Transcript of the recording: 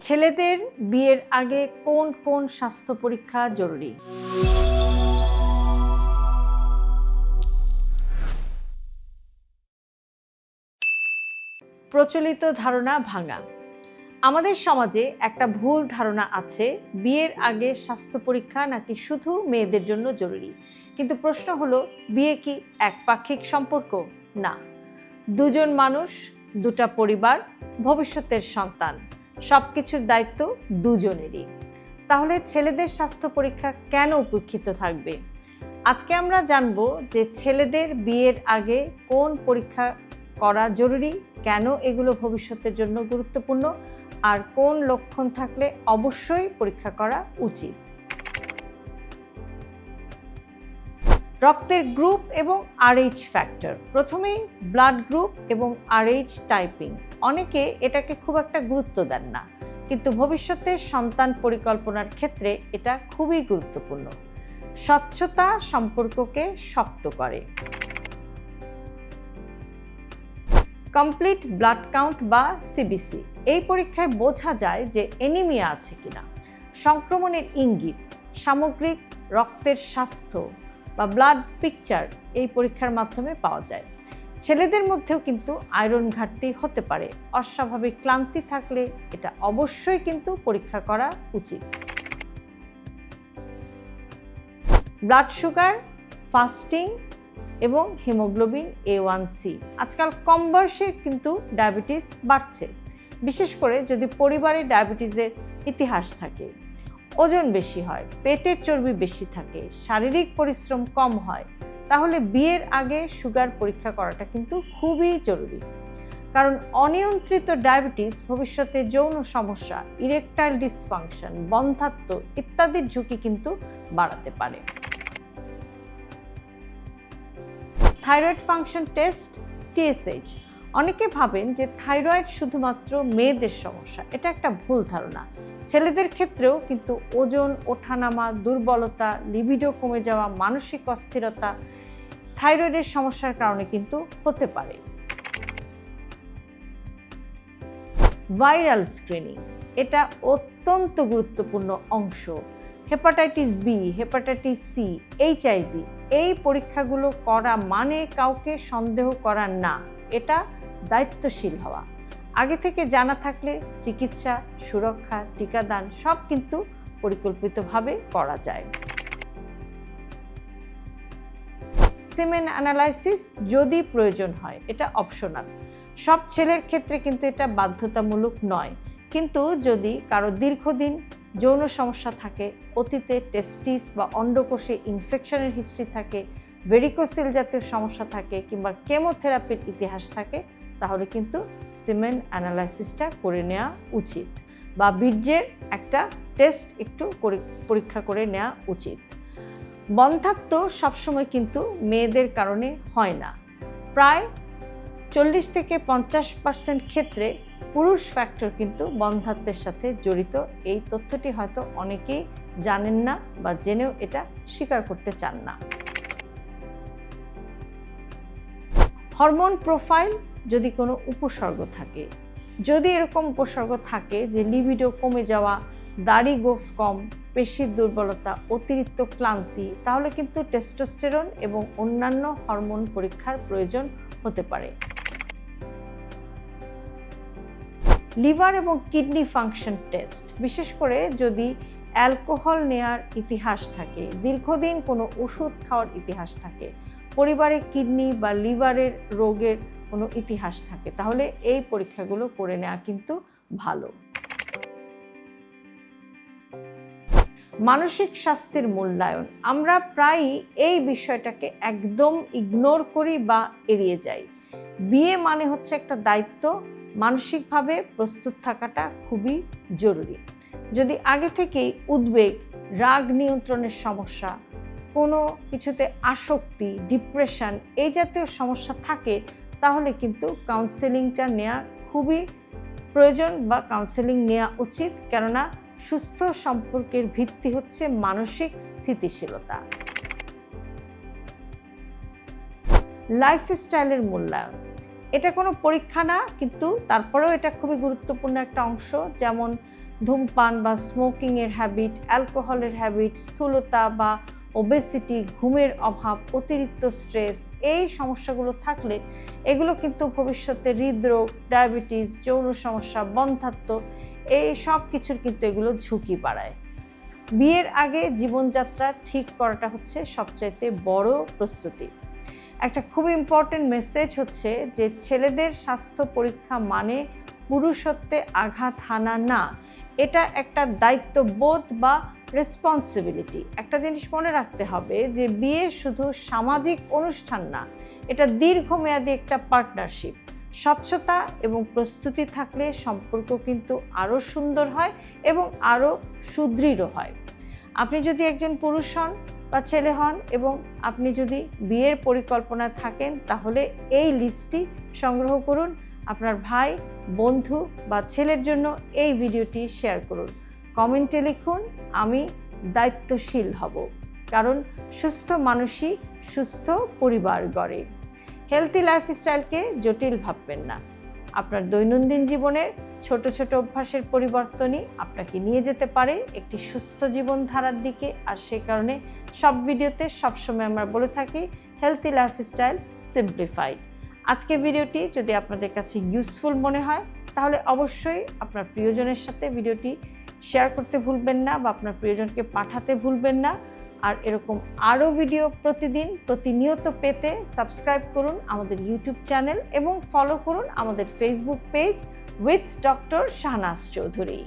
ছেলেদের বিয়ের আগে কোন কোন স্বাস্থ্য পরীক্ষা জরুরি? প্রচলিত ধারণা ভাঙা। আমাদের সমাজে একটা ভুল ধারণা আছে, বিয়ের আগে স্বাস্থ্য পরীক্ষা নাকি শুধু মেয়েদের জন্য জরুরি। কিন্তু প্রশ্ন হলো, বিয়ে কি একপাক্ষিক সম্পর্ক? না, দুজন মানুষ, দুটা পরিবার, ভবিষ্যতের সন্তান, সবকিছুর দায়িত্ব দুজনেরই। তাহলে ছেলেদের স্বাস্থ্য পরীক্ষা কেন উপেক্ষিত থাকবে? আজকে আমরা জানব যে ছেলেদের বিয়ের আগে কোন পরীক্ষা করা জরুরি, কেন এগুলো ভবিষ্যতের জন্য গুরুত্বপূর্ণ, আর কোন লক্ষণ থাকলে অবশ্যই পরীক্ষা করা উচিত। রক্তের গ্রুপ এবং RH ফ্যাক্টর। প্রথমেই ব্লাড গ্রুপ এবং RH টাইপিং। অনেকে এটাকে খুব একটা গুরুত্ব দেন না, কিন্তু ভবিষ্যতে সন্তান পরিকল্পনার ক্ষেত্রে এটা খুবই গুরুত্বপূর্ণ। স্বচ্ছতা সম্পর্ককে শক্ত করে। কমপ্লিট ব্লাড কাউন্ট বা CBC। এই পরীক্ষায় বোঝা যায় যে অ্যানিমিয়া আছে কিনা। সংক্রমণের ইঙ্গিত, সামগ্রিক রক্তের স্বাস্থ্য বা ব্লাড পিকচার এই পরীক্ষার মাধ্যমে পাওয়া যায়। ছেলেদের মধ্যেও কিন্তু আয়রন ঘাটতি হতে পারে। অস্বাভাবিক ক্লান্তি থাকলে এটা অবশ্যই কিন্তু পরীক্ষা করা উচিত। ব্লাড সুগার, ফাস্টিং এবং হিমোগ্লোবিন A1C। আজকাল কম বয়সে কিন্তু ডায়াবেটিস বাড়ছে, বিশেষ করে যদি পরিবারে ডায়াবেটিসের ইতিহাস থাকে, ওজন বেশি হয়, পেটের চর্বি বেশি থাকে, শারীরিক পরিশ্রম কম হয়, তাহলে বিয়ের আগে সুগার পরীক্ষা করাটা কিন্তু খুবই জরুরি। কারণ অনিয়ন্ত্রিত ডায়াবেটিস ভবিষ্যতে যৌন সমস্যা, ইরেকটাইল ডিসফাংশন, বন্ধ্যাত্ব ইত্যাদির ঝুঁকি কিন্তু বাড়াতে পারে। Thyroid function test, TSH। অনেকে ভাবেন যে থাইরয়েড শুধুমাত্র মেয়েদের সমস্যা। এটা একটা ভুল ধারণা। ছেলেদের ক্ষেত্রেও কিন্তু ওজন ওঠানামা, দুর্বলতা, লিবিডো কমে যাওয়া, মানসিক অস্থিরতা থাইরয়েডের সমস্যার কারণে কিন্তু হতে পারে। ভাইরাল স্ক্রিনিং, এটা অত্যন্ত গুরুত্বপূর্ণ অংশ। Hepatitis B, hepatitis C, HIV এই পরীক্ষাগুলো করা মানে কাউকে সন্দেহ করা না, এটা দায়িত্বশীল হওয়া। আগে থেকে জানা থাকলে চিকিৎসা, সুরক্ষা, টিকাদান সব কিন্তু পরিকল্পিতভাবে করা যায়। সিমেন অ্যানালাইসিস যদি প্রয়োজন হয়, এটা অপশনাল। সব ছেলের ক্ষেত্রে কিন্তু এটা বাধ্যতামূলক নয়, কিন্তু যদি কারো দীর্ঘদিন যৌন সমস্যা থাকে, অতীতে টেস্টিস বা অন্ডকোষে ইনফেকশনের হিস্ট্রি থাকে, ভেরিকোসিল জাতীয় সমস্যা থাকে, কিংবা কেমোথেরাপির ইতিহাস থাকে, তাহলে কিন্তু সিমেন অ্যানালাইসিসটা করে নেওয়া উচিত, বা বীর্যের একটা টেস্ট একটু পরীক্ষা করে নেওয়া উচিত। বন্ধ্যাত্ব সবসময় কিন্তু মেয়েদের কারণে হয় না। প্রায় 40 থেকে 50% ক্ষেত্রে পুরুষ ফ্যাক্টর কিন্তু বন্ধ্যাত্বের সাথে জড়িত। এই তথ্যটি হয়তো অনেকেই জানেন না বা জেনেও এটা স্বীকার করতে চান না। হরমোন প্রোফাইল, যদি কোনো উপসর্গ থাকে, যদি এরকম উপসর্গ থাকে যে লিবিডো কমে যাওয়া, দাড়ি গোঁফ কম, পেশির দুর্বলতা, অতিরিক্ত ক্লান্তি, তাহলে কিন্তু টেস্টোস্টেরন এবং অন্যান্য হরমোন পরীক্ষার প্রয়োজন হতে পারে। লিভার এবং কিডনি ফাংশন টেস্ট, বিশেষ করে যদি অ্যালকোহল নেয়ার ইতিহাস থাকে, দীর্ঘদিন কোনো ওষুধ খাওয়ার ইতিহাস থাকে, পরিবারে কিডনি বা লিভারের রোগের কোনো ইতিহাস থাকে, তাহলে এই পরীক্ষাগুলো করে নেওয়া কিন্তু ভালো। মানসিক স্বাস্থ্যের মূল্যায়ন, আমরা প্রায়ই এই বিষয়টাকে একদম ইগনোর করি বা এড়িয়ে যাই। বিয়ে মানে হচ্ছে একটা দায়িত্ব, মানসিকভাবে প্রস্তুত থাকাটা খুবই জরুরি। যদি আগে থেকেই উদ্বেগ, রাগ নিয়ন্ত্রণের সমস্যা, কোনো কিছুতে আসক্তি, ডিপ্রেশন এই জাতীয় সমস্যা থাকে, তাহলে কিন্তু কাউন্সেলিংটা নেওয়া খুবই প্রয়োজন বা কাউন্সেলিং নেওয়া উচিত। কেননা সুস্থ সম্পর্কের ভিত্তি হচ্ছে মানসিক স্থিতিশীলতা। লাইফস্টাইলের মূল্যায়ন, এটা কোনো পরীক্ষা না, কিন্তু তারপরেও এটা খুবই গুরুত্বপূর্ণ একটা অংশ। যেমন ধূমপান বা স্মোকিংয়ের হ্যাবিট, অ্যালকোহলের হ্যাবিট, স্থূলতা বা ওবেসিটি, ঘুমের অভাব, অতিরিক্ত স্ট্রেস, এই সমস্যাগুলো থাকলে এগুলো কিন্তু ভবিষ্যতে হৃদরোগ, ডায়াবেটিস, যৌন সমস্যা, বন্ধ্যাত্ব এই সব কিছুর কিন্তু এগুলো ঝুঁকি বাড়ায়। বিয়ের আগে জীবনযাত্রা ঠিক করাটা হচ্ছে সবচাইতে বড় প্রস্তুতি। একটা খুব ইম্পর্টেন্ট মেসেজ হচ্ছে যে ছেলেদের স্বাস্থ্য পরীক্ষা মানে পুরুষত্বে আঘাত হানা না, এটা একটা দায়িত্ববোধ বা রেসপন্সিবিলিটি। একটা জিনিস মনে রাখতে হবে যে বিয়ে শুধু সামাজিক অনুষ্ঠান না, এটা দীর্ঘমেয়াদী একটা পার্টনারশিপ। স্বচ্ছতা এবং প্রস্তুতি থাকলে সম্পর্ক কিন্তু আরও সুন্দর হয় এবং আরও সুদৃঢ় হয়। আপনি যদি একজন পুরুষ হন বা ছেলে হন এবং আপনি যদি বিয়ের পরিকল্পনা থাকেন, তাহলে এই লিস্টটি সংগ্রহ করুন, আপনার ভাই, বন্ধু বা ছেলের জন্য এই ভিডিওটি শেয়ার করুন। কমেন্টে লিখুন, আমি দায়িত্বশীল হব, কারণ সুস্থ মানুষই সুস্থ পরিবার গড়ে। হেলথি লাইফস্টাইলকে জটিল ভাববেন না। আপনার দৈনন্দিন জীবনের ছোট ছোট অভ্যাসের পরিবর্তনই আপনাকে নিয়ে যেতে পারে একটি সুস্থ জীবনধারার দিকে। আর সে কারণে সব ভিডিওতে সবসময় আমরা বলে থাকি হেলথি লাইফস্টাইল সিম্পলিফাইড। আজকে ভিডিওটি যদি আপনাদের কাছে ইউজফুল মনে হয়, তাহলে অবশ্যই আপনার প্রিয়জনের সাথে ভিডিওটি শেয়ার করতে ভুলবেন না বা আপনার প্রিয়জনকে পাঠাতে ভুলবেন না। আর এরকম আরও ভিডিও প্রতিনিয়ত পেতে সাবস্ক্রাইব করুন আমাদের ইউটিউব চ্যানেল এবং ফলো করুন আমাদের Facebook page with doctor Shahnaz Chowdhury.